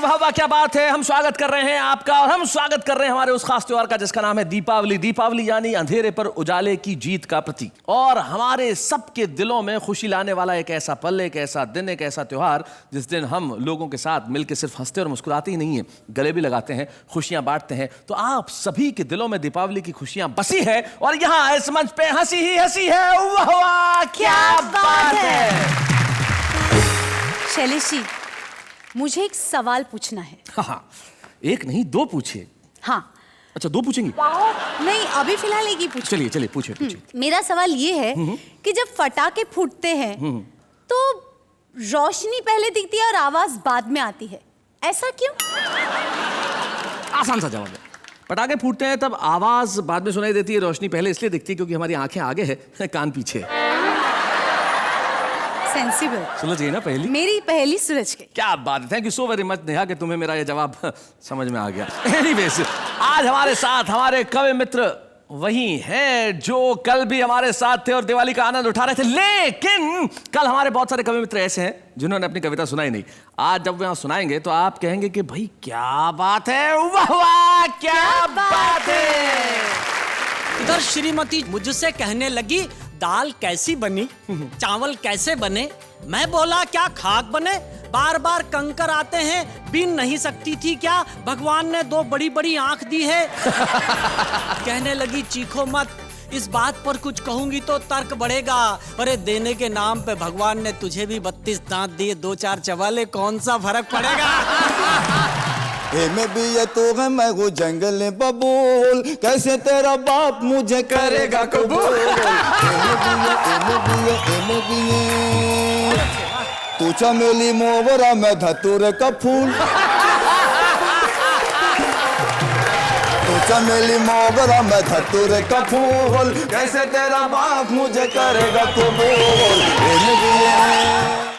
वाह वाह क्या बात है। हम स्वागत कर रहे हैं आपका और हम स्वागत कर रहे हैं हमारे उस खास त्योहार का जिसका नाम है दीपावली। दीपावली यानी अंधेरे पर उजाले की जीत का प्रतीक और हमारे सबके दिलों में खुशी लाने वाला एक ऐसा पल, एक ऐसा दिन, एक ऐसा त्योहार जिस दिन हम लोगों के साथ मिलकर सिर्फ हंसते और मुस्कुराते ही नहीं है, गले भी लगाते हैं, खुशियां बांटते हैं। तो आप सभी के दिलों में दीपावली की खुशियां बसी है और यहाँ इस मंच पे हंसी ही हंसी है। वाह वाह क्या बात है। शैलेश जी, मुझे एक सवाल पूछना है। हाँ, एक नहीं दो पूछिए। हाँ। अच्छा, दो पूछेंगी? नहीं, अभी फिलहाल एक ही पूछिए। चलिए चलिए पूछिए। मेरा सवाल ये है कि जब पटाखे फूटते हैं तो रोशनी पहले दिखती है और आवाज बाद में आती है, ऐसा क्यों? आसान सा जवाब है। पटाखे फूटते हैं तब आवाज बाद में सुनाई देती है, रोशनी पहले इसलिए दिखती है क्योंकि हमारी आंखें आगे है, कान पीछे। सेंसिबल सुलझ गई ना पहली? मेरी पहली सुलझ गई। क्या बात है, thank you so very much Neha कि तुम्हें मेरा ये जवाब समझ में आ गया। एनीवेज, आज हमारे साथ हमारे कवि मित्र वही हैं जो कल भी हमारे साथ थे और दिवाली का आनंद उठा रहे थे, लेकिन कल हमारे बहुत सारे कवि मित्र ऐसे हैं जिन्होंने अपनी कविता सुनाई नहीं। आज जब वे यहाँ सुनाएंगे तो आप कहेंगे कि भाई क्या बात है, वाह वाह क्या बात है। इधर श्रीमती मुझसे कहने लगी दाल कैसी बनी, चावल कैसे बने। मैं बोला क्या खाक बने, बार बार कंकर आते हैं, बीन नहीं सकती थी क्या, भगवान ने दो बड़ी बड़ी आंख दी है। कहने लगी चीखो मत, इस बात पर कुछ कहूंगी तो तर्क बढ़ेगा। अरे देने के नाम पे भगवान ने तुझे भी 32 दांत दिए, 2-4 चबाले, कौन सा फर्क पड़ेगा। मैं भी ये तो है, मैं वो जंगल बबूल, कैसे तेरा बाप मुझे करेगा कबूल। तू चमेली मोगरा, मैं धतूरे का फूल। तू चमेली मोगरा, मैं धतूरे का फूल, कैसे तेरा बाप मुझे करेगा कबूल।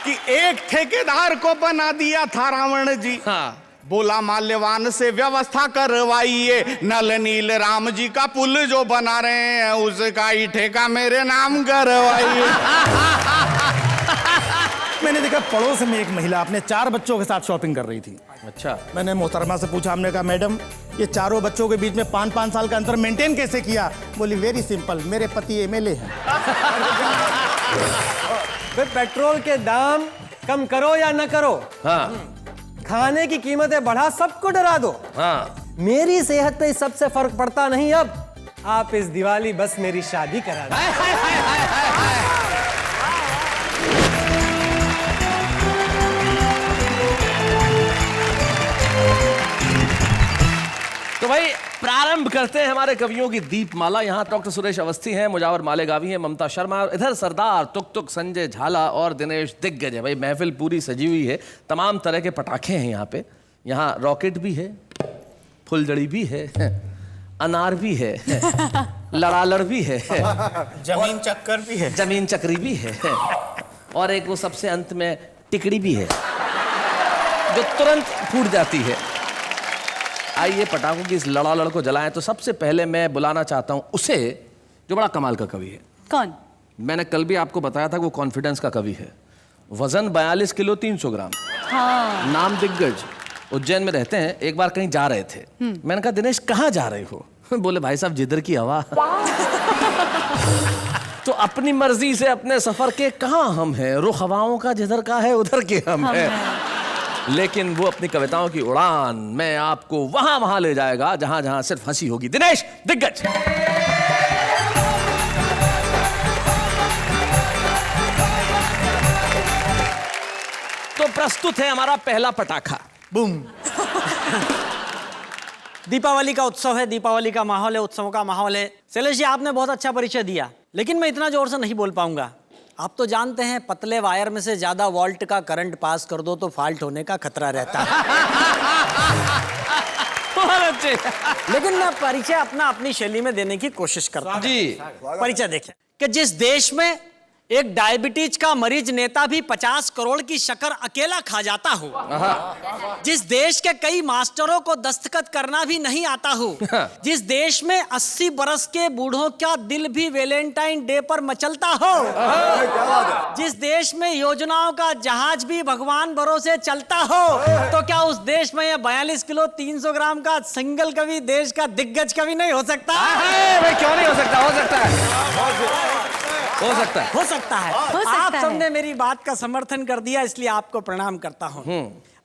कि एक ठेकेदार को बना दिया था रावण जी। हाँ। बोला माल्यवान से व्यवस्था करवाइए, नल नील राम जी का पुल जो बना रहे हैं उसका ही ठेका मेरे नाम करवाइए। मैंने देखा पड़ोस में एक महिला अपने 4 बच्चों के साथ शॉपिंग कर रही थी। अच्छा। मैंने मोहतरमा से पूछा, हमने कहा मैडम ये चारों बच्चों के बीच में 5-5 साल का अंतर मेंटेन कैसे किया? बोली वेरी सिंपल, मेरे पति एमएलए हैं। पेट्रोल के दाम कम करो या न करो, हाँ। खाने की कीमतें बढ़ा सबको डरा दो, हाँ। मेरी सेहत पे इस सबसे फर्क पड़ता नहीं। अब आप इस दिवाली बस मेरी शादी करा दो। तो भाई प्रारंभ करते हैं हमारे कवियों की दीपमाला। यहाँ डॉक्टर सुरेश अवस्थी हैं, मुजावर मालेगावी हैं, ममता शर्मा, इधर सरदार तुक तुक, संजय झाला और दिनेश दिग्गज है। भाई महफिल पूरी सजी हुई है, तमाम तरह के पटाखे हैं यहाँ पे। यहाँ रॉकेट भी है, फुलझड़ी भी है, अनार भी है, लड़ालड़ भी है, जमीन चक्कर भी है, जमीन चक्री भी है और एक वो सबसे अंत में टिकड़ी भी है जो तुरंत फूट जाती है। आइए पटाखों की इस लड़ालड़ को जलाएं। तो सबसे पहले मैं बुलाना चाहता हूं उसे जो बड़ा कमाल का कवि है। कौन? मैंने कल भी आपको बताया था वो कॉन्फिडेंस का कवि है। वजन 42 किलो 300 ग्राम। हाँ। नाम दिग्गज, उज्जैन में रहते हैं। एक बार कहीं जा रहे थे, मैंने कहा दिनेश कहाँ जा रहे हो? बोले भाई साहब जिधर की हवा। तो अपनी मर्जी से अपने सफर के कहाँ हम हैं, रुख हवाओं का जिधर का है उधर के हम हैं। लेकिन वो अपनी कविताओं की उड़ान मैं आपको वहां वहां ले जाएगा जहां जहां सिर्फ हंसी होगी। दिनेश दिग्गज। तो प्रस्तुत है हमारा पहला पटाखा। बूम। दीपावली का उत्सव है, दीपावली का माहौल है, उत्सवों का माहौल है। शैलेश जी आपने बहुत अच्छा परिचय दिया, लेकिन मैं इतना जोर से नहीं बोल पाऊंगा। आप तो जानते हैं पतले वायर में से ज्यादा वोल्ट का करंट पास कर दो तो फॉल्ट होने का खतरा रहता है। बहुत अच्छे। लेकिन मैं परिचय अपनी शैली में देने की कोशिश करता हूं। जी। परिचय देखें कि जिस देश में एक डायबिटीज का मरीज नेता भी 50 करोड़ की शक्कर अकेला खा जाता हो, जिस देश के कई मास्टरों को दस्तखत करना भी नहीं आता हो, जिस देश में 80 बरस के बूढ़ों का दिल भी वैलेंटाइन डे पर मचलता हो, जिस देश में योजनाओं का जहाज भी भगवान भरोसे चलता हो, तो क्या उस देश में ये 42 किलो 300 ग्राम का सिंगल कभी देश का दिग्गज कभी नहीं हो सकता? भाई क्यों नहीं हो सकता? हो सकता है, हो सकता है, हो सकता है। हो सकता आप है। सबने मेरी बात का समर्थन कर दिया, इसलिए आपको प्रणाम करता हूँ।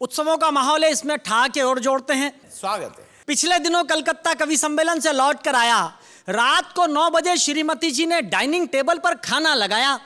उत्सवों का माहौल है, इसमें ठहाके और जोड़ते हैं। स्वागत है। पिछले दिनों कलकत्ता कवि सम्मेलन से लौट कर आया। रात को 9 बजे श्रीमती जी ने डाइनिंग टेबल पर खाना लगाया।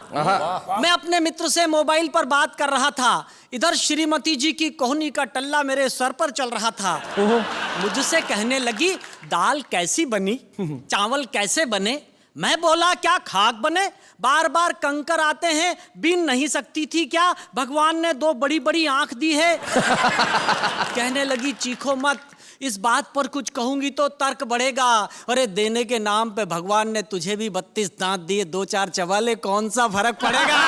मैं अपने मित्र से मोबाइल पर बात कर रहा था, इधर श्रीमती जी की कोहनी का टल्ला मेरे सर पर चल रहा था। मुझसे कहने लगी, दाल कैसी बनी, चावल कैसे बने। मैं बोला, क्या खाक बने, बार बार कंकर आते हैं, बीन नहीं सकती थी क्या, भगवान ने 2 बड़ी बड़ी आंख दी है। कहने लगी, चीखो मत, इस बात पर कुछ कहूंगी तो तर्क बढ़ेगा। अरे देने के नाम पे भगवान ने तुझे भी 32 दांत दिए, 2-4 चबाले, कौन सा फर्क पड़ेगा।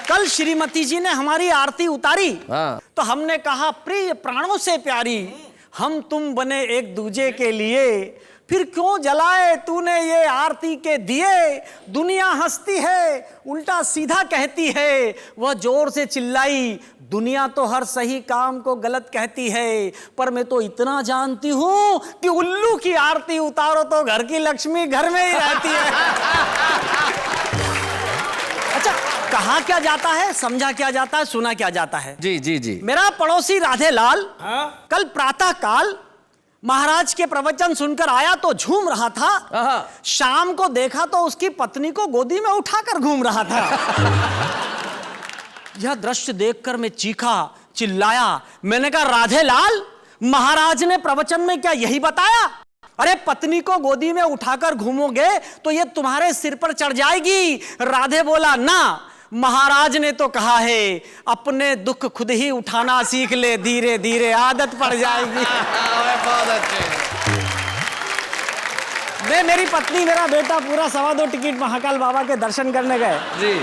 कल श्रीमती जी ने हमारी आरती उतारी, तो हमने कहा, प्रिय प्राणों से प्यारी, हम तुम बने एक दूजे के लिए, फिर क्यों जलाए तूने ये आरती के दिए। दुनिया हंसती है, उल्टा सीधा कहती है, वह जोर से चिल्लाई, दुनिया तो हर सही काम को गलत कहती है, पर मैं तो इतना जानती हूं कि उल्लू की आरती उतारो तो घर की लक्ष्मी घर में ही रहती है। अच्छा, कहा क्या जाता है, समझा क्या जाता है, सुना क्या जाता है। जी जी जी। मेरा पड़ोसी राधेलाल कल प्रातः काल महाराज के प्रवचन सुनकर आया तो झूम रहा था। शाम को देखा तो उसकी पत्नी को गोदी में उठाकर घूम रहा था। यह दृश्य देखकर मैं चीखा, चिल्लाया। मैंने कहा, राधेलाल, महाराज ने प्रवचन में क्या यही बताया? अरे पत्नी को गोदी में उठाकर घूमोगे तो ये तुम्हारे सिर पर चढ़ जाएगी। राधे बोला, ना, महाराज ने तो कहा है, अपने दुख खुद ही उठाना सीख ले, धीरे धीरे आदत पड़ जाएगी। मैं, मेरी पत्नी, मेरा बेटा पूरा 2.25 टिकट महाकाल बाबा के दर्शन करने गए। जी।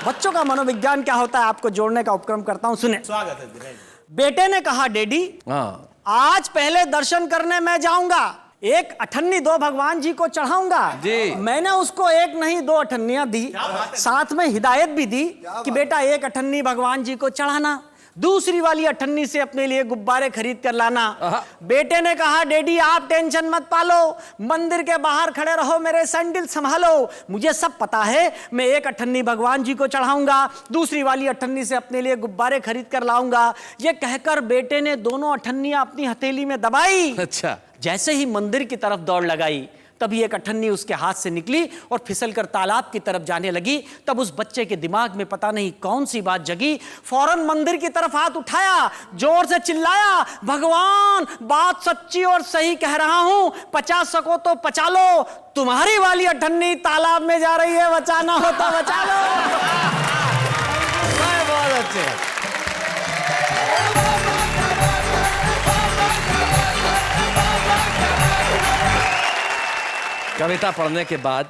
बच्चों का मनोविज्ञान क्या होता है आपको जोड़ने का उपक्रम करता हूं, सुने। स्वागत है दिनेश। बेटे ने कहा, डैडी, आज पहले दर्शन करने मैं जाऊंगा, एक अठन्नी 2 भगवान जी को चढ़ाऊंगा। जी। मैंने उसको 1 नहीं 2 अठन्नियां दी, साथ में हिदायत भी दी कि बेटा 1 अठन्नी भगवान जी को चढ़ाना, दूसरी वाली अठन्नी से अपने लिए गुब्बारे खरीद कर लाना। बेटे ने कहा, डैडी आप टेंशन मत पालो, मंदिर के बाहर खड़े रहो, मेरे सैंडल संभालो, मुझे सब पता है, मैं 1 अठन्नी भगवान जी को चढ़ाऊंगा, दूसरी वाली अठन्नी से अपने लिए गुब्बारे खरीद कर लाऊंगा। ये कहकर बेटे ने दोनों अठन्नियां अपनी हथेली में दबाई। अच्छा। जैसे ही मंदिर की तरफ दौड़ लगाई, तभी 1 अठन्नी उसके हाथ से निकली और फिसलकर तालाब की तरफ जाने लगी। तब उस बच्चे के दिमाग में पता नहीं कौन सी बात जगी, फौरन मंदिर की तरफ हाथ उठाया, जोर से चिल्लाया, भगवान, बात सच्ची और सही कह रहा हूं, 50 सको तो बचा लो, तुम्हारी वाली अठन्नी तालाब में जा रही है, बचाना हो तो बचा लो। बहुत अच्छे। कविता पढ़ने के बाद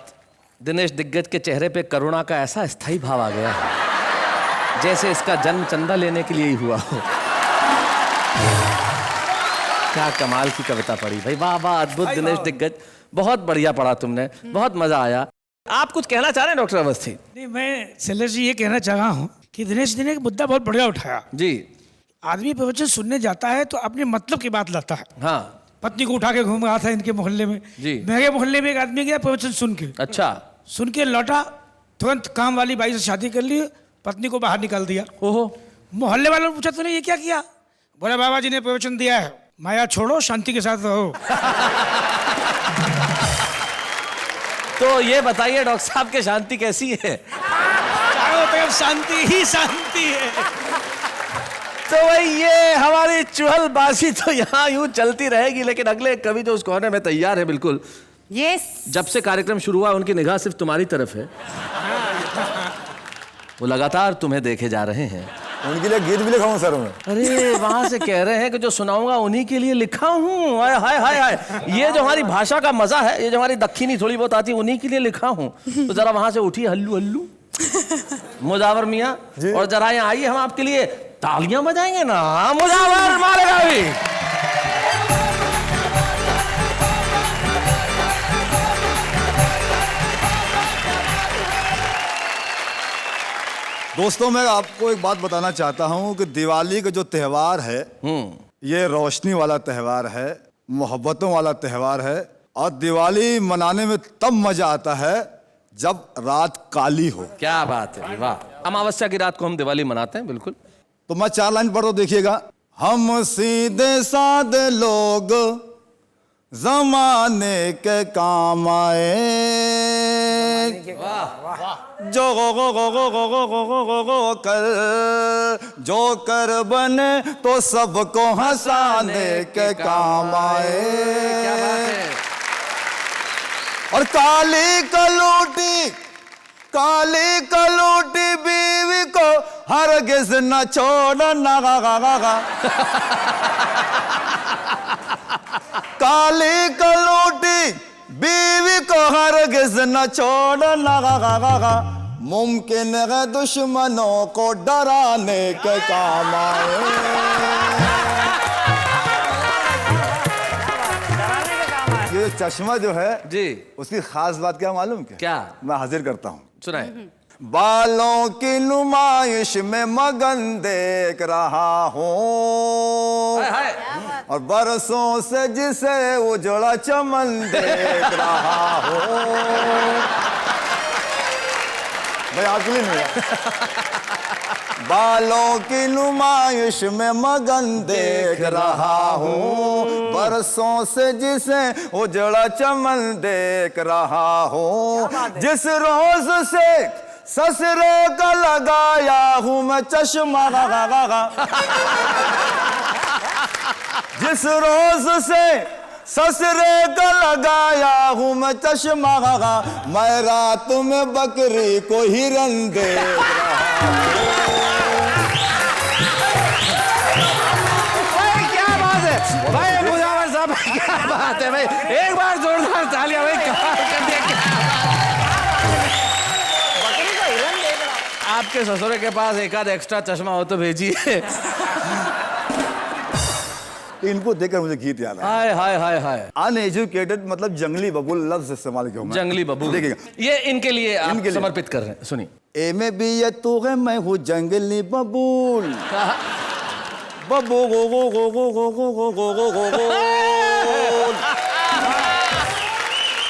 दिनेश दिग्गज के चेहरे पे करुणा का ऐसा स्थायी भाव आ गया है, जैसे इसका जन्म चंदा लेने के लिए ही हुआ हो। क्या कमाल की कविता पढ़ी भाई, वाह वाह, अद्भुत। दिनेश दिग्गज, बहुत बढ़िया पढ़ा तुमने, बहुत मजा आया। आप कुछ कहना चाह रहे हैं डॉक्टर अवस्थी? नहीं, मैं शैलेश जी ये कहना चाह रहा हूँ कि दिनेश जी ने एक मुद्दा बहुत बढ़िया उठाया। जी। आदमी प्रवचन सुनने जाता है तो अपने मतलब की बात लाता है। हाँ। पत्नी को उठा के घूम रहा था इनके मोहल्ले में। जी। मेरे मोहल्ले में एक आदमी गया प्रवचन सुन के। अच्छा। सुन के लौटा, तुरंत काम वाली बाई से शादी कर ली, पत्नी को बाहर निकाल दिया। ओहो। मोहल्ले वालों ने पूछा, तूने ये क्या किया? बोला, बाबा जी ने प्रवचन दिया है, माया छोड़ो, शांति के साथ रहो। तो ये बताइए डॉक्टर साहब के शांति कैसी है? चारों तरफ शांति ही शांति है। तो भाई ये हमारी चुहलबाजी तो यहाँ यूं चलती रहेगी, लेकिन अगले कवि जो उस कोने में तैयार है बिल्कुल। यस। जब से कार्यक्रम शुरू हुआ उनकी निगाह सिर्फ तुम्हारी तरफ है, वो लगातार तुम्हें देखे जा रहे हैं। उनके लिए गीत भी लिखा हूँ सर मैं। अरे वहां से कह रहे हैं कि जो सुनाऊंगा उन्हीं के लिए लिखा हूँ। हाय हाय हाय हाय, ये जो हमारी भाषा का मजा है, ये जो हमारी दक्षिणी थोड़ी बहुत आती है, उन्हीं के लिए लिखा हूँ। तो जरा वहां से उठिए हल्लू हल्लू मुजावर मियाँ, और जरा यहाँ आइए, हम आपके लिए तालियां बजाएंगे ना। मुजावर मारेगा भी। दोस्तों मैं आपको एक बात बताना चाहता हूँ कि दिवाली का जो त्योहार है ये रोशनी वाला त्योहार है, मोहब्बतों वाला त्योहार है, और दिवाली मनाने में तब मजा आता है जब रात काली हो। क्या बात है, वाह। अमावस्या की रात को हम दिवाली मनाते हैं, बिल्कुल। तो मैं 4 लाइन पढ़ दो, देखिएगा। हम सीधे साधे लोग जमाने के काम आए, जो कर बने तो सबको हंसाने के काम आए। क्या बात है। और काली कलूटी बीवी को हरगिज न छोड़ना। काली कलूटी बीवी को हरगिज न छोड़ना, मुमकिन है दुश्मनों को डराने के काम आए। ये चश्मा जो है जी, उसकी खास बात क्या मालूम क्या? मैं हाजिर करता हूँ, सुनाए। बालों की नुमाइश में मगन देख रहा हूँ, और बरसों से जिसे उजड़ा चमन देख रहा हूँ। भाई आपके लिए नहीं बालों की नुमाइश में मगन देख रहा हूँ, बरसों से जिसे उजड़ा चमन देख रहा हूँ। जिस रोज से ससुरे का लगाया हूँ मैं चश्मा, जिस रोज से ससुरे का लगाया हूँ मैं चश्मा, मैं रात में बकरी को हिरन देख रहा हूँ। क्या बात है भाई मुजावर साहब, क्या बात है भाई, एक बार जोरदार तालियां भाई, कमाल कर दिया। आपके ससुरे के पास एक आध एक्स्ट्रा चश्मा हो तो भेजिए। इनको देखकर मुझे गीत याद आया। हाय हाय हाय हाय। अनएजुकेटेड मतलब जंगली बबूल लफ्ज इस्तेमाल किया। जंगली बबूल, देखिएगा, ये इनके लिए आप समर्पित कर रहे हैं, सुनिए। ए में भी ये तू है, मैं हूँ जंगली बबूल, बबू गो गो गो गो गो गो गो गो गो गो गो।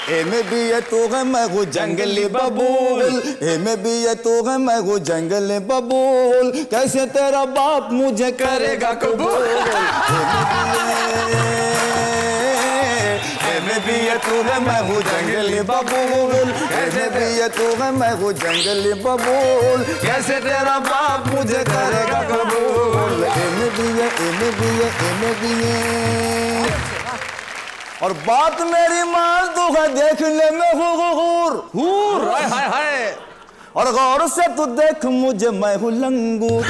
ए में भी ये तू है, मैं हूँ जंगली बबूल, ए में भी ये तू है, मैं हूँ जंगली बबूल, कैसे तेरा बाप मुझे करेगा कबूल। ए में भी ये तू है, मैं हूँ जंगली बबूल, कैसे भी ये तू है, मैं हूँ जंगली बबूल, कैसे तेरा बाप मुझे करेगा कबूल। ए में भी ये, ए में भी ये, ए में भी ये। और बात मेरी मान तू है देखने में हूर, हाय हाय हाय। और गौर से तू देख मुझे, मैं हूँ लंगूर।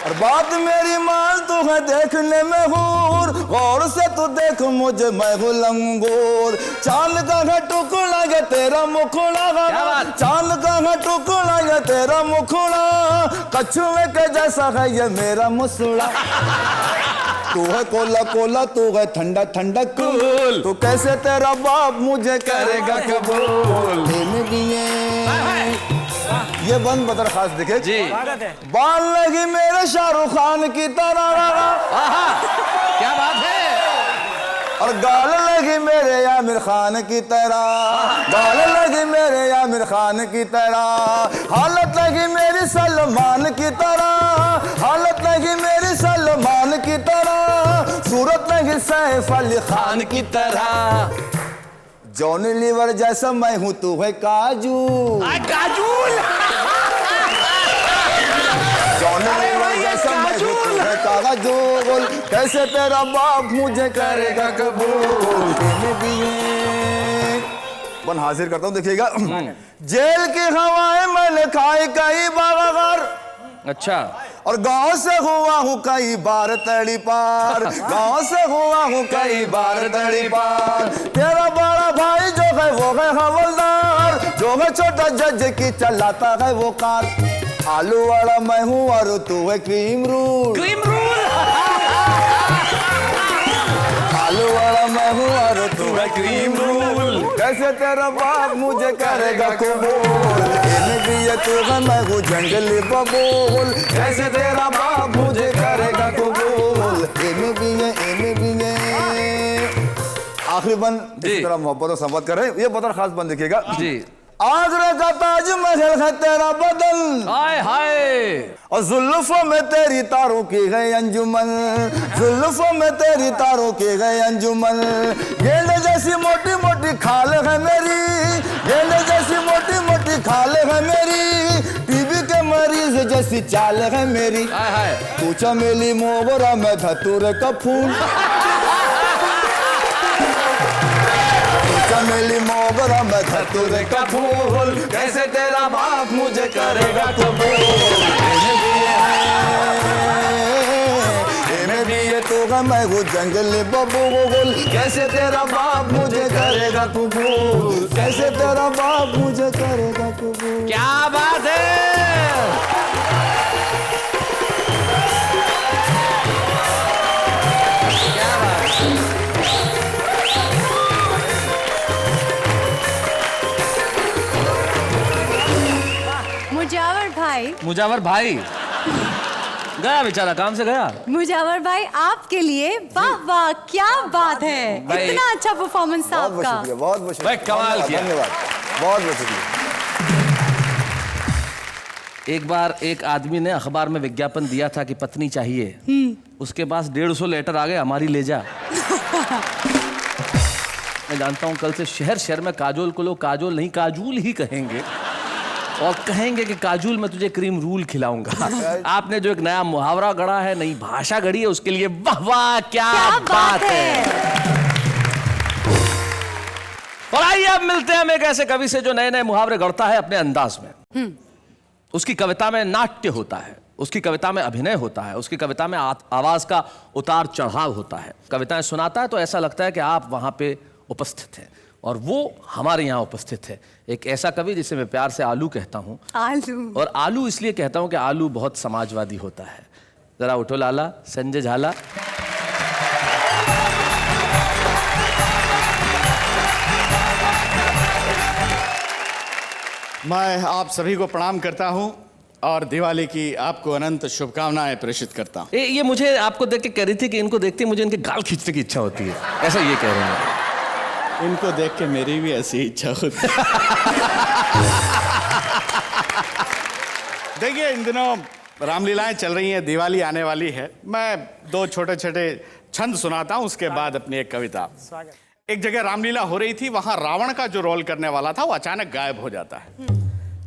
और बात मेरी मान तू है देखने में हूर, गौर से तू देख मुझे, मैं हूँ लंगूर। चांद का है टुकड़ा ये तेरा मुखड़ा, चांद का है टुकड़ा ये तेरा मुखड़ा, कछुए के जैसा है ये मेरा मुसड़ा। तू है कोला कोला, तू है ठंडा ठंडा कूल, तू कैसे तेरा बाप मुझे करेगा कबूल। ये बंद बदर खास दिखे जी, बाल लगी मेरे शाहरुख खान की तरह, क्या बात है। और गाल लगी मेरे आमिर खान की तरह, गाल लगी मेरे आमिर खान की तरह, हालत लगी मेरी सलमान की तरह, हालत लगी मेरी सलमान की तरह, सूरत लगी सैफ अली खान की तरह। जॉनी लीवर जैसा मैं हूँ, तू है काजू, काजूल। जॉनी लीवर जैसा मैं हूँ, तू है काजूल, कैसे तेरा बाप मुझे करेगा कबूल। बन हाजिर करता हूँ, देखिएगा। जेल की हवाएं मैंने खाई कई बार, अच्छा। और गांव से हुआ हूँ कई बार तड़ी पार, गांव से हुआ हूँ कई बार तड़ी पार। तेरा बड़ा भाई जो है वो है हवलदार, जो है छोटा जज की चलाता है वो कार। आलू वाला मैं हूँ और तू है क्रीम रूल, क्रीम रूल। आलू वाला मैं हूँ और तू है क्रीम रूल। कैसे तेरा बाप मुझे करेगा कबूल, भी ये तू है मैं हूँ जंगली बबूल। कैसे तेरा बाप मुझे करेगा कबूल, इन्हें भी है। आखिरी बंद इस तरह मोहब्बत और संवाद कर रहे हैं, ये बहुत खास बंद देखिएगा जी। आगरा का ताजमहल है तेरा बदन, हाय हाय। और जुल्फों में तेरी तारों की है अंजुमन, जुल्फों में तेरी तारों की है अंजुमन। गेंद जैसी मोटी मोटी खाल है मेरी, गेंद जैसी मोटी मोटी खाल है मेरी। टीबी के मरीज जैसी चाल है मेरी। हाय हाय। तू चमेली मोगरा मैं धतूरे का फूल, चमेली मोगरा मैं धतूरे का फूल। कैसे तेरा बाप मुझे करेगा कबूल, इन्हें भी ये तू है मैं हूँ जंगली बबूल। कैसे तेरा बाप मुझे करेगा कबूल, कैसे तेरा बाप मुझे करेगा कबूल। क्या बात है। मुजावर भाई गया बेचारा, काम से गया। मुजावर भाई आपके लिए वाह वाह, क्या बात है, इतना अच्छा परफॉर्मेंस था आपका। बहुत बहुत शुक्रिया, कमाल किया, धन्यवाद, बहुत बहुत शुक्रिया। एक बार एक आदमी ने अखबार में विज्ञापन दिया था कि पत्नी चाहिए, उसके पास 150 लेटर आ गए हमारी ले जा। मैं जानता हूं कल से शहर शहर में काजोल को लोग काजोल नहीं काजूल ही कहेंगे, और कहेंगे कि काजूल मैं तुझे क्रीम रूल खिलाऊंगा। आपने जो एक नया मुहावरा गढ़ा है, नई भाषा गढ़ी है, उसके लिए वाह वाह, क्या बात है। और आइए अब मिलते हैं हम एक ऐसे कवि से जो नए नए मुहावरे गढ़ता है अपने अंदाज में। उसकी कविता में नाट्य होता है, उसकी कविता में अभिनय होता है, उसकी कविता में आवाज का उतार चढ़ाव होता है। कविताएं सुनाता है तो ऐसा लगता है कि आप वहां पे उपस्थित हैं, और वो हमारे यहाँ उपस्थित है। एक ऐसा कवि जिसे मैं प्यार से आलू कहता हूँ। आलू। और आलू इसलिए कहता हूँ कि आलू बहुत समाजवादी होता है। जरा उठो लाला, संजय झाला। मैं आप सभी को प्रणाम करता हूं और दिवाली की आपको अनंत शुभकामनाएं प्रेषित करता हूं। ये मुझे आपको देख के कह रही थी कि इनको देखते मुझे इनके गाल खींचने की इच्छा होती है, ऐसा ये कह रहे हैं। इनको देख के मेरी भी ऐसी इच्छा होती है। देखिए, इन दिनों रामलीलाएं चल रही हैं, दिवाली आने वाली है। मैं दो छोटे छोटे छंद सुनाता हूं, उसके बाद अपनी एक कविता। एक जगह रामलीला हो रही थी, वहां रावण का जो रोल करने वाला था वो अचानक गायब हो जाता है।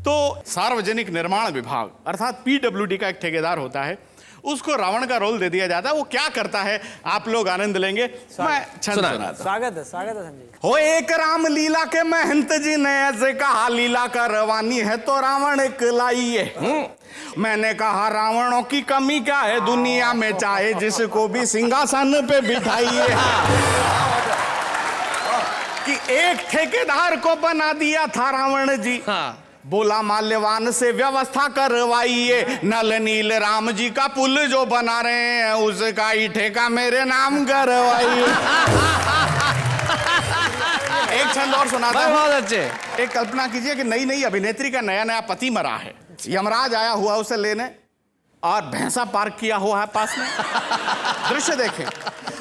तो सार्वजनिक निर्माण विभाग अर्थात PWD का एक ठेकेदार होता है, उसको रावण का रोल दे दिया जाता है। वो क्या करता है आप लोग आनंद लेंगे। मैं छंद सुनाता। स्वागत है संजय। हो एक राम लीला के महंत जी ने ऐसे कहा, लीला का रवानी है तो रावण लाइए। मैंने कहा रावणों की कमी क्या है दुनिया में, चाहे जिसको भी सिंहासन पे बिठाइए। कि एक ठेकेदार को बना दिया था रावण जी। बोला माल्यवान से व्यवस्था करवाइए, नल नील राम जी का पुल जो बना रहे हैं उसका ही ठेका मेरे नाम करवाइए। एक छंद और सुनाता हूं। बहुत अच्छे। एक कल्पना कीजिए कि नई नई अभिनेत्री का नया नया पति मरा है, यमराज आया हुआ उसे लेने, और भैंसा पार्क किया हुआ है पास में। दृश्य देखें,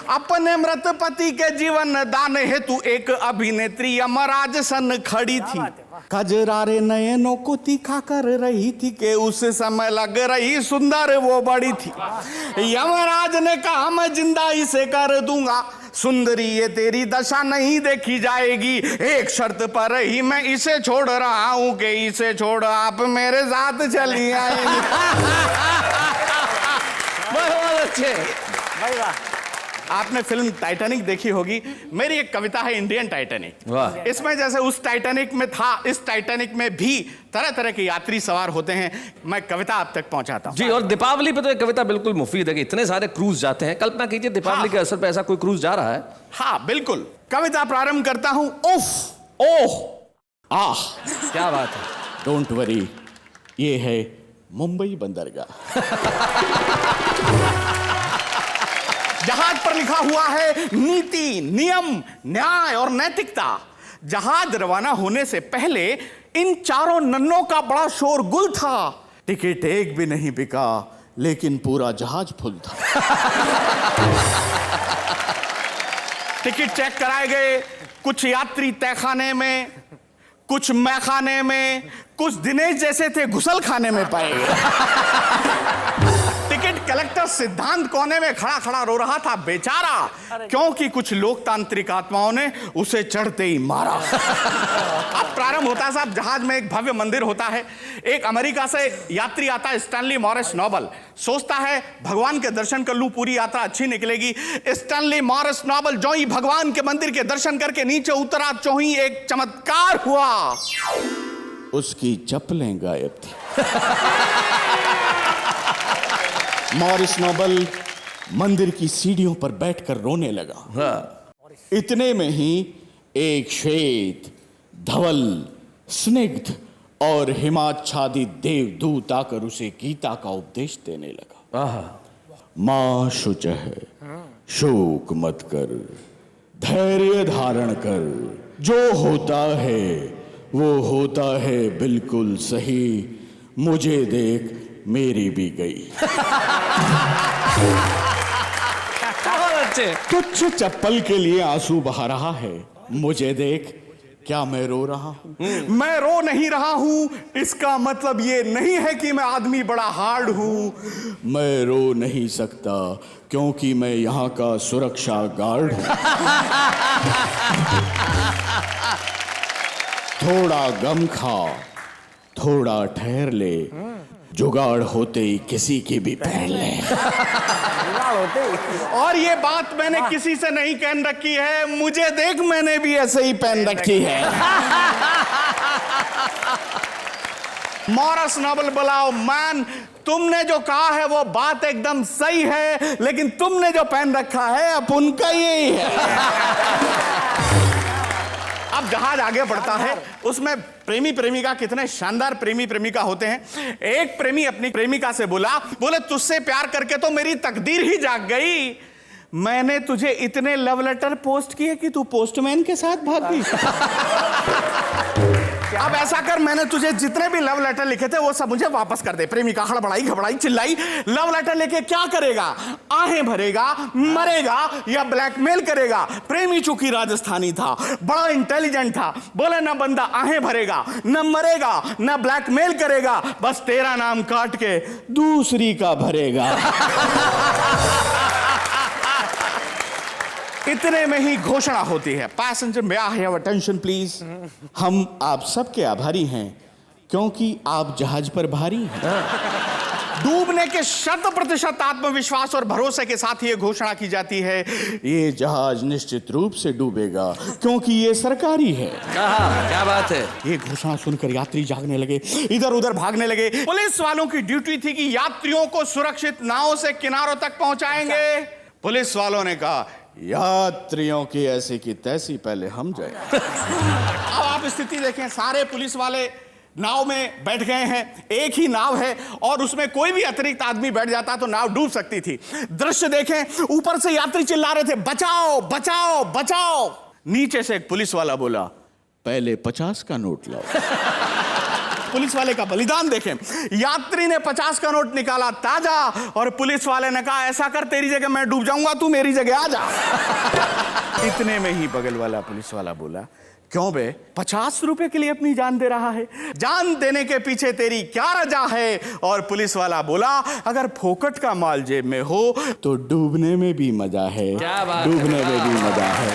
अपने मृत पति के जीवन दान हेतु एक अभिनेत्री यमराज सन खड़ी थी। कजरारे नयनों को तीखा कर रही थी कि उस समय लग रही सुंदर वो बड़ी थी। यमराज ने कहा मैं जिंदा इसे कर दूंगा, सुंदरी ये तेरी दशा नहीं देखी जाएगी, एक शर्त पर ही मैं इसे छोड़ रहा हूं कि इसे छोड़ आप मेरे साथ चली आएंगे। बहुत अच्छे। आपने फिल्म टाइटैनिक देखी होगी। मेरी एक कविता है इंडियन टाइटैनिक। वाह। इसमें जैसे उस टाइटैनिक में था, इस टाइटैनिक में भी तरह तरह के यात्री सवार होते हैं। मैं कविता आप तक पहुंचाता हूं। जी, और दीपावली पे तो ये कविता बिल्कुल मुफीद है कि इतने सारे क्रूज जाते हैं। कल्पना कीजिए दीपावली के अवसर पे ऐसा कोई क्रूज जा रहा है। हाँ बिल्कुल, कविता प्रारंभ करता हूं। उफ, ओह, आह, क्या बात है। डोंट वरी, ये है मुंबई बंदरगाह। जहाज पर लिखा हुआ है नीति, नियम, न्याय और नैतिकता। जहाज रवाना होने से पहले इन चारों नन्नों का बड़ा शोरगुल था। टिकट एक भी नहीं बिका, लेकिन पूरा जहाज फुल था। टिकट चेक कराए गए। कुछ यात्री तहखाने में, कुछ मैखाने में, कुछ दिनेश जैसे थे घुसल खाने में पाए गए। टिकट कलेक्टर सिद्धांत कोने में खड़ा खड़ा रो रहा था बेचारा, क्योंकि कुछ लोकतांत्रिक आत्माओं ने उसे चढ़ते ही मारा। अब प्रारंभ होता है साहब, जहाज में एक भव्य मंदिर होता है। एक अमेरिका से यात्री आता है, स्टैनली मॉरिस नोबल। सोचता है भगवान के दर्शन कर लूं, पूरी यात्रा अच्छी निकलेगी। स्टैनली मॉरिस नोबल जो ही भगवान के मंदिर के दर्शन करके नीचे उतरा, जो ही एक चमत्कार हुआ, उसकी चप्पलें गायब थी। मॉरिस नोबल मंदिर की सीढ़ियों पर बैठकर रोने लगा। इतने में ही एक श्वेत, धवल, स्निग्ध और हिमाच्छादित देवदूत आकर उसे गीता का उपदेश देने लगा। मां शुचः, शोक मत कर, धैर्य धारण कर, जो होता है वो होता है बिल्कुल सही, मुझे देख मेरी भी गई। बहुत अच्छे। तुच्छ चप्पल के लिए आंसू बहा रहा है, मुझे देख क्या मैं रो रहा हूं? मैं रो नहीं रहा हूं, इसका मतलब ये नहीं है कि मैं आदमी बड़ा हार्ड हूं। मैं रो नहीं सकता क्योंकि मैं यहां का सुरक्षा गार्ड हूं। थोड़ा गम खा, थोड़ा ठहर ले, जुगाड़ होते ही किसी की भी पहन ले। और ये बात मैंने किसी से नहीं कहन रखी है, मुझे देख मैंने भी ऐसे ही पहन रखी है। मॉरिस नोबल बुलाओ, मैन तुमने जो कहा है वो बात एकदम सही है, लेकिन तुमने जो पहन रखा है अब उनका यही है। अब जहाज आगे बढ़ता है, उसमें प्रेमी प्रेमिका, कितने शानदार प्रेमी प्रेमिका होते हैं। एक प्रेमी अपनी प्रेमिका से बोले तुझसे प्यार करके तो मेरी तकदीर ही जाग गई। मैंने तुझे इतने लव लेटर पोस्ट किए कि तू पोस्टमैन के साथ भाग गई। अब ऐसा कर, मैंने तुझे जितने भी लव लेटर लिखे थे वो सब मुझे वापस कर दे। प्रेमिका हड़बड़ाई, घबराई, चिल्लाई। लव लेटर लेके क्या करेगा? आहें भरेगा, मरेगा या ब्लैकमेल करेगा? प्रेमी चूंकि राजस्थानी था, बड़ा इंटेलिजेंट था, बोले ना बंदा आहें भरेगा, न मरेगा, न ब्लैकमेल करेगा, बस तेरा नाम काट के दूसरी का भरेगा। इतने में ही घोषणा होती है, passenger may I have attention please. हम आप सबके आभारी हैं क्योंकि आप जहाज पर भारी हैं। डूबने के 100% आत्मविश्वास और भरोसे के साथ ये घोषणा की जाती है, ये जहाज निश्चित रूप से डूबेगा क्योंकि ये सरकारी है। क्या बात है। ये घोषणा सुनकर यात्री जागने लगे, इधर उधर भागने लगे। पुलिस वालों की ड्यूटी थी कि यात्रियों को सुरक्षित नाव से किनारों तक पहुंचाएंगे। पुलिस वालों ने कहा यात्रियों की ऐसी की तैसी पहले हम जाए। अब आप स्थिति देखें, सारे पुलिस वाले नाव में बैठ गए हैं। एक ही नाव है और उसमें कोई भी अतिरिक्त आदमी बैठ जाता तो नाव डूब सकती थी। दृश्य देखें, ऊपर से यात्री चिल्ला रहे थे बचाओ बचाओ बचाओ। नीचे से एक पुलिस वाला बोला पहले 50 का नोट लाओ। पुलिस वाले का बलिदान देखें, यात्री ने 50 का नोट निकाला ताजा, और पुलिस वाले ने कहा ऐसा कर, तेरी जगह मैं डूब जाऊंगा, तू मेरी जगह आ जा। इतने में ही बगल वाला पुलिस वाला बोला क्यों बे, 50 रुपए के लिए अपनी जान दे रहा है? जान देने के पीछे तेरी क्या रजा है? और पुलिस वाला बोला अगर फोकट का माल जेब में हो तो डूबने में भी मजा है। क्या बात, डूबने में भी मजा है।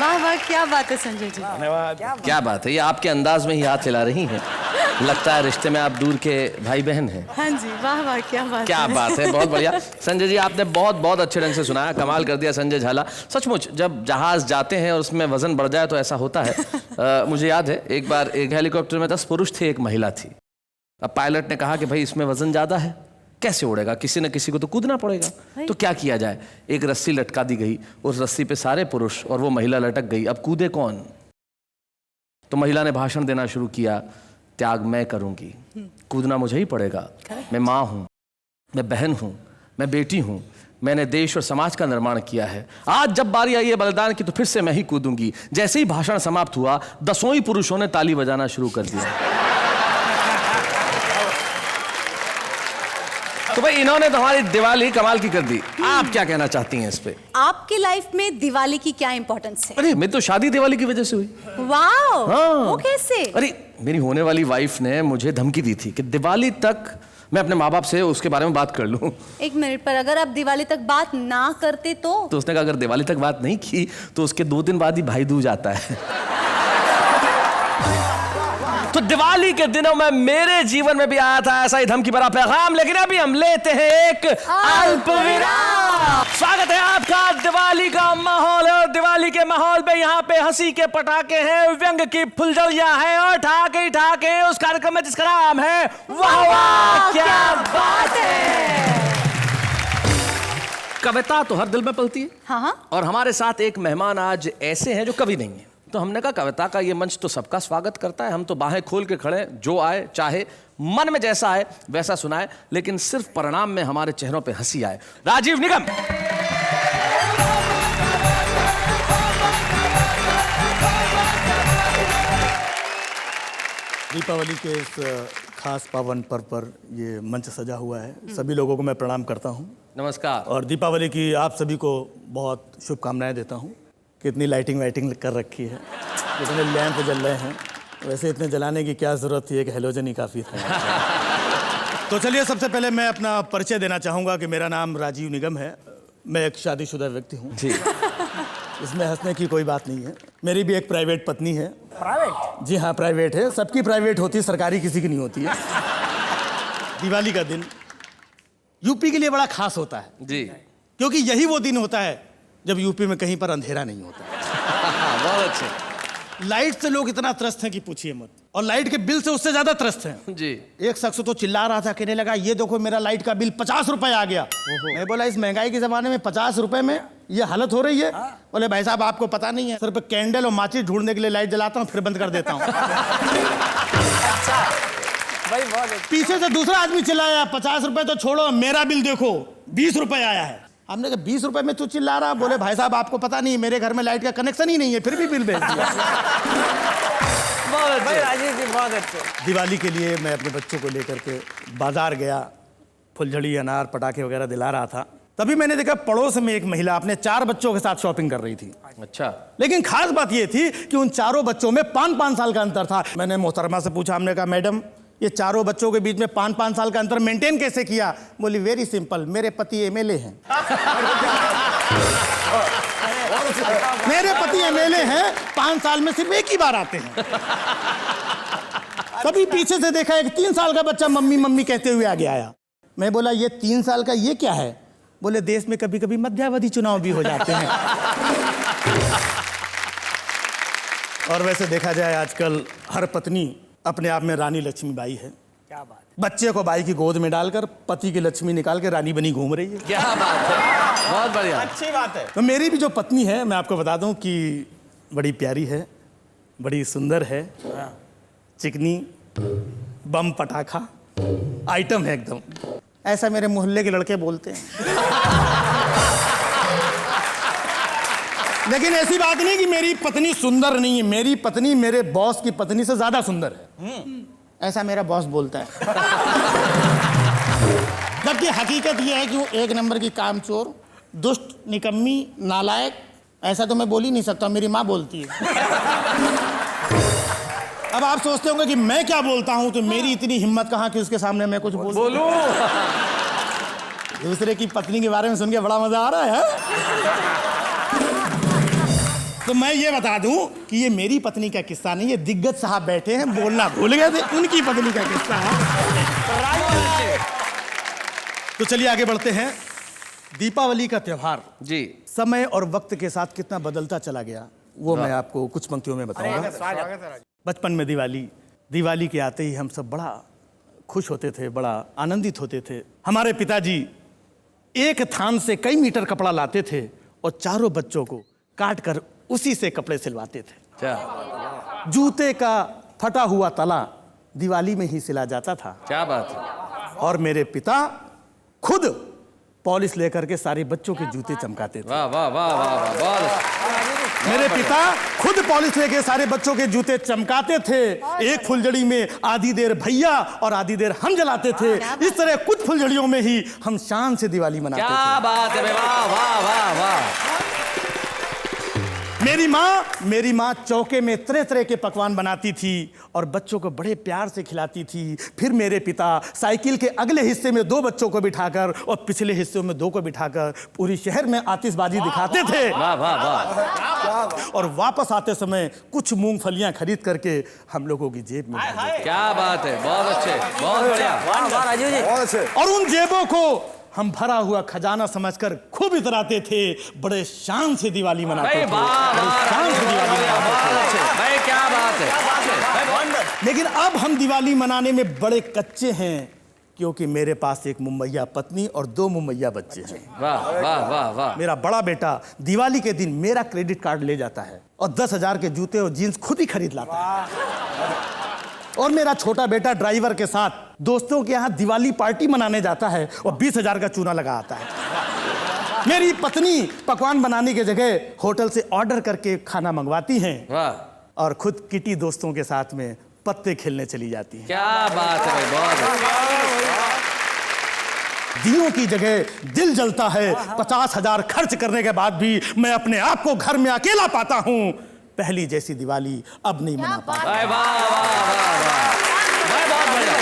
वाह वाह, क्या बात है संजय जी। क्या बात है, ये आपके अंदाज में ही हाथ हिला रही हैं। लगता है रिश्ते में आप दूर के भाई बहन हैं। हाँ जी, वाह वाह, क्या बात क्या बात है, बहुत बढ़िया। संजय जी आपने बहुत बहुत अच्छे ढंग से सुनाया, कमाल कर दिया संजय झाला। सचमुच जब जहाज जाते हैं और उसमें वजन बढ़ जाए तो ऐसा होता है। मुझे याद है एक बार एक हेलीकॉप्टर में 10 पुरुष थे, एक महिला थी। अब पायलट ने कहा कि भाई इसमें वजन ज्यादा है, कैसे उड़ेगा, किसी न किसी को तो कूदना पड़ेगा। तो क्या किया जाए, एक रस्सी लटका दी गई, उस रस्सी पे सारे पुरुष और वो महिला लटक गई। अब कूदे कौन? तो महिला ने भाषण देना शुरू किया, त्याग मैं करूंगी, कूदना मुझे ही पड़ेगा। मैं माँ हूं, मैं बहन हूं, मैं बेटी हूं, मैंने देश और समाज का निर्माण किया है। आज जब बारी आई है बलिदान की तो फिर से मैं ही कूदूंगी। जैसे ही भाषण समाप्त हुआ 10 ही पुरुषों ने ताली बजाना शुरू कर दिया। तो भाई इन्होंने तो हमारी दिवाली कमाल की कर दी। आप क्या कहना चाहती हैं इस पे? आपकी लाइफ में दिवाली की क्या इंपॉर्टेंस है? अरे मैं तो शादी दिवाली की वजह से हुई। वाओ, हाँ। वो कैसे? अरे मेरी होने वाली वाइफ ने मुझे धमकी दी थी कि दिवाली तक मैं अपने माँ बाप से उसके बारे में बात कर लूं। एक मिनट, पर अगर आप दिवाली तक बात ना करते तो उसने कहा अगर दिवाली तक बात नहीं की तो उसके 2 दिन बाद ही भाई दूज आता है। तो दिवाली के दिनों में मेरे जीवन में भी आया था ऐसा ही धमकी भरा पैगाम, लेकिन अभी हम लेते हैं एक अल्प विराम। स्वागत है आपका। दिवाली का माहौल है और दिवाली के माहौल में यहाँ पे हंसी के पटाखे हैं, व्यंग की फुलझड़ियां हैं और ठाके ही ठाके उस कार्यक्रम में जिसका नाम है वाह वाह क्या बात है। कविता तो हर दिल में पलती है। हाँ। और हमारे साथ एक मेहमान आज ऐसे हैं जो कवि नहीं है। तो हमने कहा कविता का ये मंच तो सबका स्वागत करता है, हम तो बाहें खोल के खड़े, जो आए चाहे मन में जैसा आए वैसा सुनाए, लेकिन सिर्फ परिणाम में हमारे चेहरों पे हंसी आए। राजीव निगम। दीपावली के इस खास पावन पर्व पर ये मंच सजा हुआ है, सभी लोगों को मैं प्रणाम करता हूँ। नमस्कार। और दीपावली की आप सभी को बहुत शुभकामनाएं देता हूँ। कितनी लाइटिंग वाइटिंग कर रखी है, कितने लैंप जल रहे हैं। वैसे इतने जलाने की क्या ज़रूरत थी, एक हेलोजन ही काफ़ी था। तो चलिए सबसे पहले मैं अपना परिचय देना चाहूँगा कि मेरा नाम राजीव निगम है। मैं एक शादीशुदा व्यक्ति हूँ जी। इसमें हंसने की कोई बात नहीं है। मेरी भी एक प्राइवेट पत्नी है। प्राइवेट? जी हाँ, प्राइवेट है। सबकी प्राइवेट होती है, सरकारी किसी की नहीं होती है। दिवाली का दिन यूपी के लिए बड़ा खास होता है जी, क्योंकि यही वो दिन होता है जब यूपी में कहीं पर अंधेरा नहीं होता। बहुत अच्छे। लाइट से लोग इतना त्रस्त हैं कि पूछिए मत, और लाइट के बिल से उससे ज्यादा त्रस्त हैं। जी। एक शख्स तो चिल्ला रहा था, कहने लगा ये देखो मेरा लाइट का बिल 50 रुपए आ गया। मैं बोला इस महंगाई के जमाने में 50 रुपए में ये हालत हो रही है? बोले भाई साहब आपको पता नहीं है, सिर्फ कैंडल और माचिस ढूंढने के लिए लाइट जलाता हूँ फिर बंद कर देता हूँ। पीछे से दूसरा आदमी चिल्लाया 50 रुपए तो छोड़ो, मेरा बिल देखो 20 रुपए आया है। हमने कहा 20 रुपए में तू चिल्ला रहा? बोले भाई साहब आपको पता नहीं, मेरे घर में लाइट का कनेक्शन ही नहीं है फिर भी बिल भेज दिया। बहुत अच्छे राजीव जी, बहुत अच्छे। दिवाली के लिए मैं अपने बच्चों को लेकर के बाजार गया, फुलझड़ी अनार पटाखे वगैरह दिला रहा था। तभी मैंने देखा पड़ोस में एक महिला अपने 4 बच्चों के साथ शॉपिंग कर रही थी। अच्छा। लेकिन खास बात यह थी कि उन 4 बच्चों में 5-5 साल का अंतर था। मैंने मोहतरमा से पूछा, हमने कहा मैडम ये 4 बच्चों के बीच में 5-5 साल का अंतर मेंटेन कैसे किया? बोली वेरी सिंपल, मेरे पति एमएलए हैं। मेरे पति एमएलए हैं, 5 साल में सिर्फ एक ही बार आते हैं। तभी पीछे से देखा एक 3 साल का बच्चा मम्मी मम्मी कहते हुए आगे आया। मैं बोला ये 3 साल का ये क्या है? बोले देश में कभी कभी मध्यावधि चुनाव भी हो जाते हैं। और वैसे देखा जाए आजकल हर पत्नी अपने आप में रानी लक्ष्मीबाई है। क्या बात। बच्चे को बाई की गोद में डालकर पति की लक्ष्मी निकाल के रानी बनी घूम रही है। क्या बात है, बहुत बढ़िया। अच्छी बात है। तो मेरी भी जो पत्नी है, मैं आपको बता दूं कि बड़ी प्यारी है, बड़ी सुंदर है, चिकनी, बम पटाखा आइटम है एकदम। ऐसा मेरे मोहल्ले के लड़के बोलते हैं। लेकिन ऐसी बात नहीं कि मेरी पत्नी सुंदर नहीं है। मेरी पत्नी मेरे बॉस की पत्नी से ज्यादा सुंदर है, ऐसा मेरा बॉस बोलता है। जबकि हकीकत यह है कि वो 1 नंबर की कामचोर, दुष्ट, निकम्मी, नालायक, ऐसा तो मैं बोल ही नहीं सकता, मेरी माँ बोलती है। अब आप सोचते होंगे कि मैं क्या बोलता हूं, तो मेरी इतनी हिम्मत कहाँ कि उसके सामने मैं कुछ बोलूं। दूसरे की पत्नी के बारे में सुन के बड़ा मजा आ रहा है। तो मैं ये बता दूं कि ये मेरी पत्नी का किस्सा नहीं, ये दिग्गज साहब बैठे हैं, बोलना भूल गए थे, उनकी पत्नी का किस्सा है। तो चलिए आगे बढ़ते हैं। दीपावली का त्योहार जी समय और वक्त के साथ कितना बदलता चला गया वो मैं आपको कुछ पंक्तियों में बताऊंगा। बचपन में दिवाली के आते ही हम सब बड़ा खुश होते थे, बड़ा आनंदित होते थे। हमारे पिताजी एक थान से कई मीटर कपड़ा लाते थे और चारों बच्चों को काट कर उसी से कपड़े सिलवाते थे। क्या जूते का फटा हुआ तला दिवाली में ही सिला जाता था। क्या बात है। और मेरे पिता खुद पॉलिश लेकर के सारे बच्चों के जूते चमकाते थे। वाह वाह वाह वाह वाह, बहुत मेरे पिता खुद पॉलिश लेके सारे बच्चों के जूते चमकाते थे। एक फुलझड़ी में आधी देर भैया और आधी देर हम जलाते थे। इस तरह कुछ फुलझड़ियों में ही हम शान से दिवाली मनाते थे। क्या बात है, वाह वाह वाह वाह। मेरी माँ चौके में तरह तरह के पकवान बनाती थी और बच्चों को बड़े प्यार से खिलाती थी। फिर मेरे पिता साइकिल के अगले हिस्से में 2 बच्चों को बिठाकर और पिछले हिस्से में 2 को बिठाकर पूरी शहर में आतिशबाजी दिखाते थे। वाह वाह वाह। और वापस आते समय कुछ मूंगफलियां खरीद करके हम लोगों की जेब में डाल देते। क्या बात है, बहुत अच्छे, बहुत बढ़िया। बहुत अच्छे। और उन जेबों को हम भरा हुआ खजाना समझकर खूब इतराते थे। बड़े शान से दिवाली मनाते थे। बड़े शान से दिवाली मनाते थे। भाई क्या बात है। लेकिन अब हम दिवाली मनाने में बड़े कच्चे हैं क्योंकि मेरे पास एक मुम्मैया पत्नी और 2 मुम्मैया बच्चे हैं। वाह वाह वाह वाह। मेरा बड़ा बेटा दिवाली के दिन मेरा क्रेडिट कार्ड ले जाता है और 10,000 के जूते और जीन्स खुद ही खरीद लाता है। और मेरा छोटा बेटा ड्राइवर के साथ दोस्तों के यहाँ दिवाली पार्टी मनाने जाता है और 20,000 का चूना लगा आता है। मेरी पत्नी पकवान बनाने की जगह होटल से ऑर्डर करके खाना मंगवाती हैं। वाह। और खुद किटी दोस्तों के साथ में पत्ते खेलने चली जाती हैं। क्या बात है भाई, बहुत अच्छा। दियों की जगह दिल जलता है। 50,000 खर्च करने के बाद भी मैं अपने आप को घर में अकेला पाता हूँ। पहली जैसी दिवाली अब नहीं मना पाता। वाह वाह वाह वाह। बहुत बढ़िया।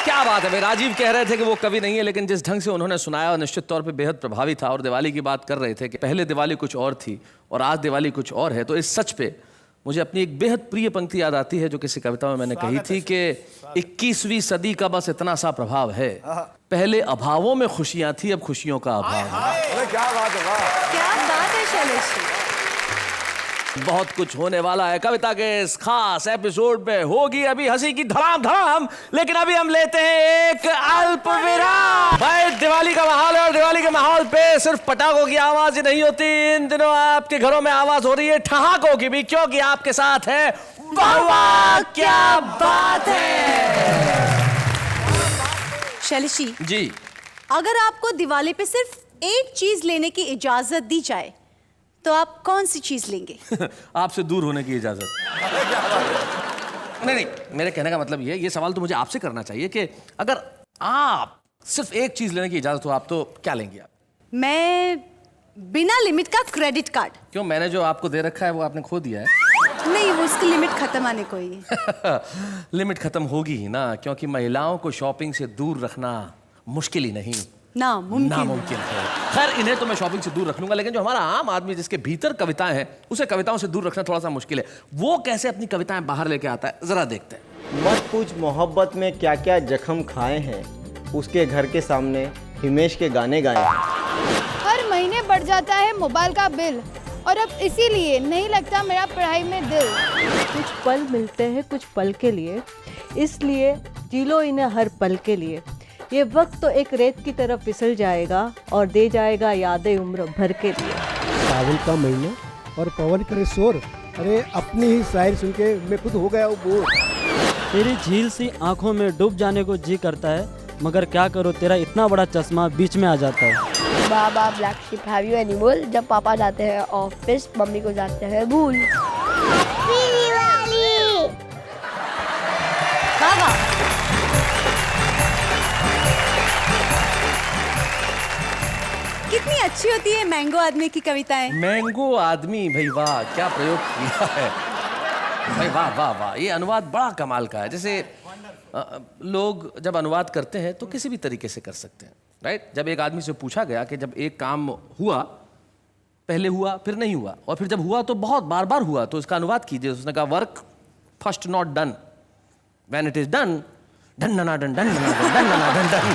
क्या बात है भाई। राजीव कह रहे थे कि वो कवि नहीं है, लेकिन जिस ढंग से उन्होंने सुनाया और निश्चित तौर पे बेहद प्रभावी था। और दिवाली की बात कर रहे थे कि पहले दिवाली कुछ और थी और आज दिवाली कुछ और है। तो इस सच पे मुझे अपनी एक बेहद प्रिय पंक्ति याद आती है जो किसी कविता में मैंने कही थी कि 21वीं सदी का बस इतना सा प्रभाव है, पहले अभावों में खुशियां थी, अब खुशियों का अभाव है। क्या बात है, वाह। क्या बात है शैलेश जी। बहुत कुछ होने वाला है कविता के इस खास एपिसोड में। होगी अभी हंसी की धड़ाम धड़ाम, लेकिन अभी हम लेते हैं एक अल्प विराम। भाई दिवाली का माहौल है और दिवाली के माहौल पे सिर्फ पटाखों की आवाज ही नहीं होती। इन दिनों आपके घरों में आवाज हो रही है ठहाकों की भी, क्योंकि आपके साथ है वाह वाह क्या बात है। शैलेश जी अगर आपको दिवाली पे सिर्फ एक चीज लेने की इजाजत दी जाए तो आप कौन सी चीज लेंगे? आपसे दूर होने की इजाजत। नहीं, मेरे कहने का मतलब ये सवाल तो मुझे आपसे करना चाहिए कि अगर आप सिर्फ एक चीज लेने की इजाजत हो आप तो क्या लेंगे आप? मैं बिना लिमिट का क्रेडिट कार्ड। क्यों, मैंने जो आपको दे रखा है वो आपने खो दिया है? नहीं, वो उसकी लिमिट खत्म आने को ही है। लिमिट खत्म होगी ही ना, क्योंकि महिलाओं को शॉपिंग से दूर रखना मुश्किल ही नहीं नामुमकिन है। खैर इन्हें तो मैं शॉपिंग से दूर रख लूंगा, लेकिन जो हमारा आम आदमी जिसके भीतर कविताएं हैं उसे कविताओं से दूर रखना थोड़ा सा मुश्किल है। वो कैसे अपनी कविताएं बाहर लेके आता है, जरा देखते हैं। मत पूछ मोहब्बत में क्या क्या जख्म खाए हैं, उसके घर के सामने हिमेश के गाने गाए हैं। हर महीने बढ़ जाता है मोबाइल का बिल और अब इसीलिए नहीं लगता मेरा पढ़ाई में दिल। कुछ पल मिलते हैं कुछ पल के लिए, इसलिए जी लो इन्हें हर पल के लिए। ये वक्त तो एक रेत की तरफ फिसल जाएगा और दे जाएगा यादें उम्र भर के लिए। सावन का महीना और पवन करे शोर, अरे अपनी ही शायरी सुन के मैं खुद हो गया बोर। तेरी झील सी आंखों में डूब जाने को जी करता है, मगर क्या करो तेरा इतना बड़ा चश्मा बीच में आ जाता है। Baa baa black sheep have you animal, जब पापा जाते हैं ऑफिस मम्मी को जाते हैं भूल। कितनी अच्छी होती है मैंगो आदमी की कविताएं। मैंगो आदमी, भाई वाह क्या प्रयोग किया है भाई, वाह वाह वाह। ये अनुवाद बड़ा कमाल का है। जैसे लोग जब अनुवाद करते हैं तो किसी भी तरीके से कर सकते हैं, राइट? जब एक आदमी से पूछा गया कि जब एक काम हुआ, पहले हुआ फिर नहीं हुआ और फिर जब हुआ तो बहुत बार बार हुआ, तो इसका अनुवाद कीजिए। उसने कहा work first not done, when it is done done done done done done done.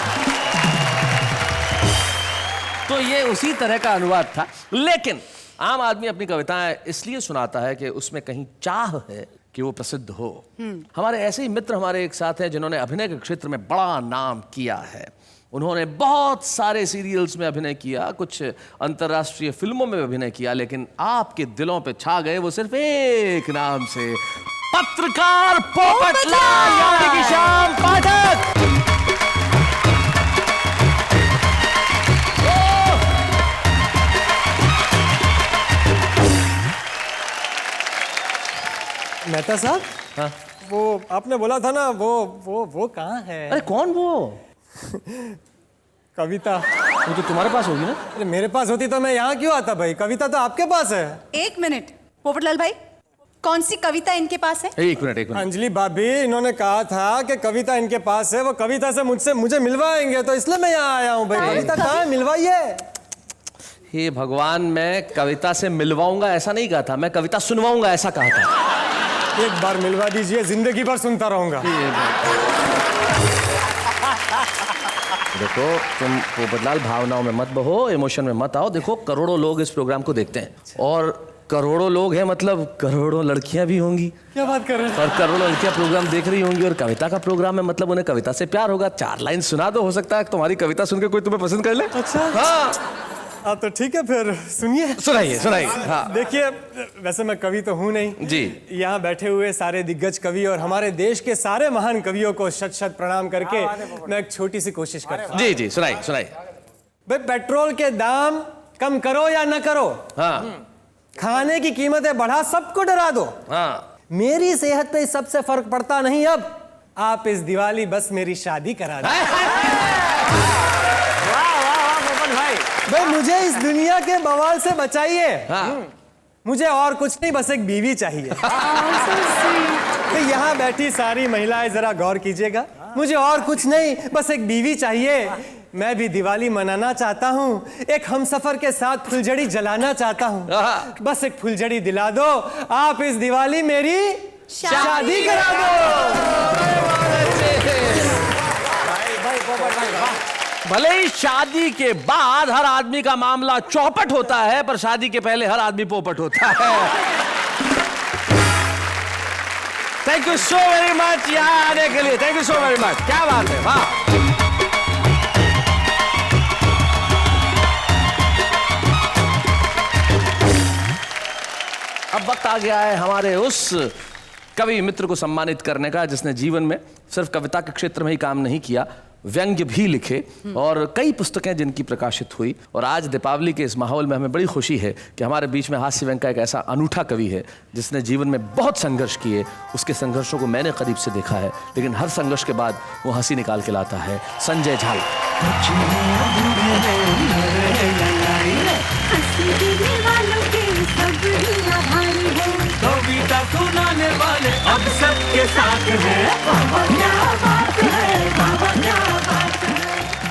तो ये उसी तरह का अनुवाद था। लेकिन आम आदमी अपनी कविताएं इसलिए सुनाता है कि उसमें कहीं चाह है कि वो प्रसिद्ध हो। हमारे ऐसे ही मित्र हमारे एक साथ हैं जिन्होंने अभिनय के क्षेत्र में बड़ा नाम किया है। उन्होंने बहुत सारे सीरियल्स में अभिनय किया, कुछ अंतर्राष्ट्रीय फिल्मों में अभिनय किया, लेकिन आपके दिलों पे छा गए वो सिर्फ एक नाम से, पत्रकार पोपटलाल यानी कि श्याम पाठक। मेहता साहब, हाँ? वो आपने बोला था ना, वो कहाँ है? अरे कौन वो? कविता। वो तो तुम्हारे पास होगी ना? अरे मेरे पास होती तो मैं यहाँ क्यों आता भाई? कविता तो आपके पास है। एक मिनट पोपटलाल भाई, कौन सी कविता इनके पास है? एक मिनट। अंजलि भाभी, इन्होंने कहा था कि कविता इनके पास है, वो कविता से मुझे मिलवाएंगे, तो इसलिए मैं यहाँ आया हूँ भाई। कविता कहाँ है? मिलवाइए। हे भगवान, मैं कविता से मिलवाऊंगा ऐसा नहीं कहा था, मैं कविता सुनवाऊंगा ऐसा कहा था। एक बार मिलवा दीजिए, जिंदगी भर सुनता रहूंगा। देखो तुम पोपटलाल भावनाओं में मत बहो, इमोशन में मत आओ। देखो करोड़ों लोग इस प्रोग्राम को देखते हैं और करोड़ों लोग हैं, मतलब करोड़ों लड़कियां भी होंगी। क्या बात कर रहे हैं? और करोड़ों लड़कियां प्रोग्राम देख रही होंगी और कविता का प्रोग्राम है, मतलब उन्हें कविता से प्यार होगा। 4 लाइन सुना दो, हो सकता है तुम्हारी कविता सुन के कोई तुम्हें पसंद कर ले। अच्छा हाँ, तो ठीक है फिर सुनिए। सुनाइए। हाँ। देखिए, वैसे मैं कवि तो हूँ नहीं जी। यहाँ बैठे हुए सारे दिग्गज कवि और हमारे देश के सारे महान कवियों को शत शत प्रणाम करके मैं एक छोटी सी कोशिश करता हूँ। जी सुनाइए। भाई, पेट्रोल के दाम कम करो या न करो, हाँ, खाने की कीमतें बढ़ा सबको डरा दो, हाँ, मेरी सेहत पे सबसे फर्क पड़ता नहीं। अब आप इस दिवाली बस मेरी शादी करा दो। भाई मुझे इस दुनिया के बवाल से बचाइए। हाँ। मुझे और कुछ नहीं, बस एक बीवी चाहिए। तो यहाँ बैठी सारी महिलाएं जरा गौर कीजिएगा, मुझे और कुछ नहीं, बस एक बीवी चाहिए। मैं भी दिवाली मनाना चाहता हूँ, एक हमसफर के साथ फुलझड़ी जलाना चाहता हूँ। बस एक फुलझड़ी दिला दो, आप इस दिवाली मेरी शादी करा दो। भले ही शादी के बाद हर आदमी का मामला चौपट होता है, पर शादी के पहले हर आदमी पोपट होता है। Thank you so very much यहाँ आने के लिए, thank you so very much. क्या बात है, वाह। अब वक्त आ गया है हमारे उस कवि मित्र को सम्मानित करने का जिसने जीवन में सिर्फ कविता के क्षेत्र में ही काम नहीं किया, व्यंग्य भी लिखे और कई पुस्तकें जिनकी प्रकाशित हुई। और आज दीपावली के इस माहौल में हमें बड़ी खुशी है कि हमारे बीच में हास्य व्यंग्य का एक ऐसा अनूठा कवि है जिसने जीवन में बहुत संघर्ष किए। उसके संघर्षों को मैंने करीब से देखा है, लेकिन हर संघर्ष के बाद वो हंसी निकाल के लाता है। संजय झाल। कविता सुनाने वाले अब सबके साथ हैं।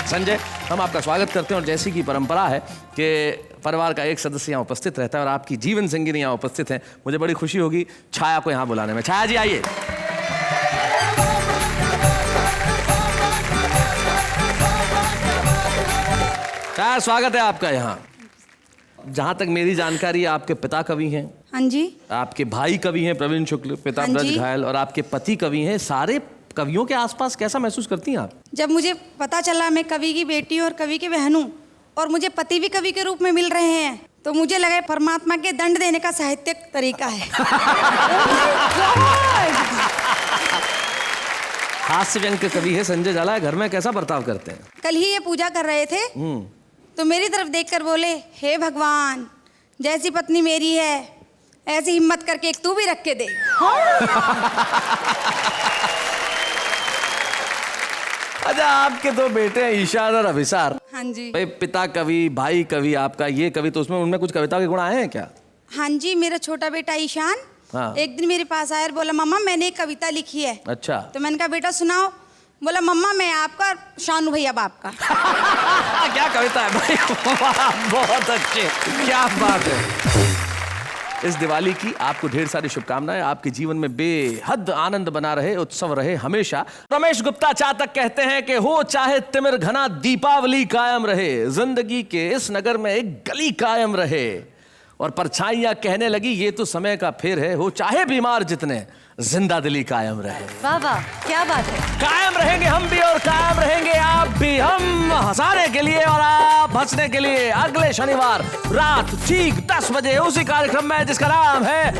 संजय, हम आपका स्वागत करते हैं और जैसी की परंपरा है कि परिवार का एक सदस्य यहाँ उपस्थित रहता है और आपकी जीवन संगिनी यहाँ उपस्थित है, मुझे बड़ी खुशी होगी छाया को यहाँ बुलाने में। छाया जी आइए। छाया, स्वागत है आपका यहाँ। जहाँ तक मेरी जानकारी है आपके पिता कवि हैं। हाँ जी। आपके भाई कवि हैं प्रवीण शुक्ल, पिता ब्रज घायल, और आपके पति कवि हैं। सारे कवियों के आसपास कैसा महसूस करती हैं आप? जब मुझे पता चला मैं कवि की बेटी और कवि की बहन हूँ और मुझे पति भी कवि के रूप में मिल रहे हैं, तो मुझे लगा परमात्मा के दंड देने का साहित्यिक तरीका है। हास्य व्यंग्य के कवि है संजय झाला, घर में कैसा बर्ताव करते हैं? कल ही ये पूजा कर रहे थे तो मेरी तरफ देखकर बोले, हे भगवान, जैसी पत्नी मेरी है ऐसी हिम्मत करके एक तू भी रख के दे। अच्छा, आपके दो बेटे हैं ईशान और अभिसार। हाँ जी। भाई, पिता कवि, भाई कवि, आपका ये कवि, तो उसमें उनमें कुछ कविता के गुण आए हैं क्या? हाँ जी, मेरा छोटा बेटा ईशान हाँ। एक दिन मेरे पास आया और बोला मम्मा मैंने एक कविता लिखी है। अच्छा। तो मैंने कहा बेटा सुनाओ। बोला मम्मा मैं आपका और शानू भैया बाप का। क्या कविता है भाई, बहुत अच्छे, क्या बात है। इस दिवाली की आपको ढेर सारी शुभकामनाएं, आपके जीवन में बेहद आनंद बना रहे, उत्सव रहे हमेशा। रमेश गुप्ता चातक कहते हैं कि हो चाहे तिमिर घना, दीपावली कायम रहे, जिंदगी के इस नगर में एक गली कायम रहे। और परछाइयां कहने लगी ये तो समय का फेर है, हो चाहे बीमार जितने, जिंदा दिली कायम रहे। वाह वाह, क्या बात है। कायम रहेंगे हम भी और कायम रहेंगे आप भी, हम हंसाने के लिए और आप हंसने के लिए। अगले शनिवार रात ठीक 10 बजे उसी कार्यक्रम में जिसका नाम है